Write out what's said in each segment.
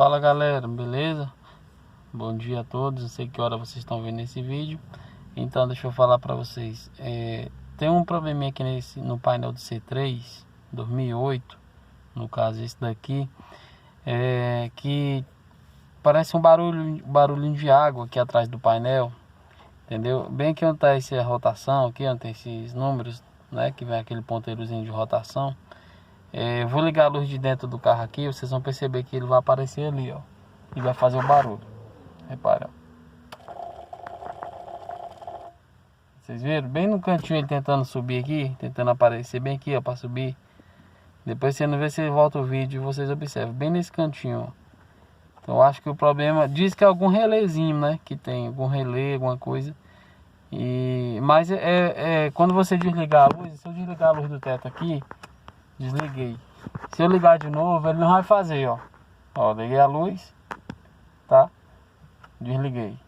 Fala galera, beleza? Bom dia a todos, não sei que hora vocês estão vendo esse vídeo. Então deixa eu falar pra vocês, tem um probleminha aqui no painel do C3 2008, no caso esse daqui, que parece um barulhinho de água aqui atrás do painel, entendeu? Bem aqui onde tá essa rotação, aqui onde tem esses números, né, que vem aquele ponteirozinho de rotação. Eu vou ligar a luz de dentro do carro aqui, vocês vão perceber que ele vai aparecer ali, ó, e vai fazer o barulho. Repara, vocês viram? Bem no cantinho ele tentando subir aqui, tentando aparecer bem aqui, ó, para subir. Depois você não vê, você volta o vídeo e vocês observam, bem nesse cantinho, ó. Então eu acho que o problema, diz que é algum relézinho, né, que tem algum relé, alguma coisa. Mas quando você desligar a luz, se eu desligar a luz do teto aqui, desliguei. Se eu ligar de novo, ele não vai fazer, ó. Ó, liguei a luz, tá? Desliguei.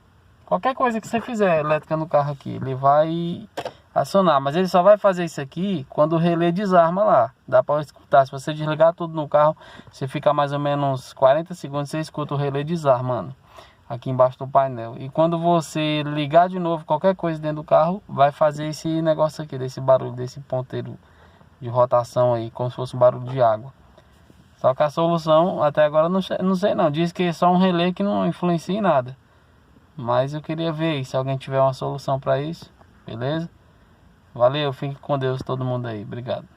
Qualquer coisa que você fizer elétrica no carro aqui, ele vai acionar. Mas ele só vai fazer isso aqui quando o relé desarma lá. Dá para escutar. Se você desligar tudo no carro, você fica mais ou menos 40 segundos, você escuta o relé desarmando aqui embaixo do painel. E quando você ligar de novo qualquer coisa dentro do carro, vai fazer esse negócio aqui, desse barulho, desse ponteiro de rotação aí, como se fosse um barulho de água. Só que a solução até agora não sei não, diz que é só um relé que não influencia em nada. Mas eu queria ver aí, se alguém tiver uma solução para isso, beleza? Valeu, fique com Deus todo mundo aí, obrigado.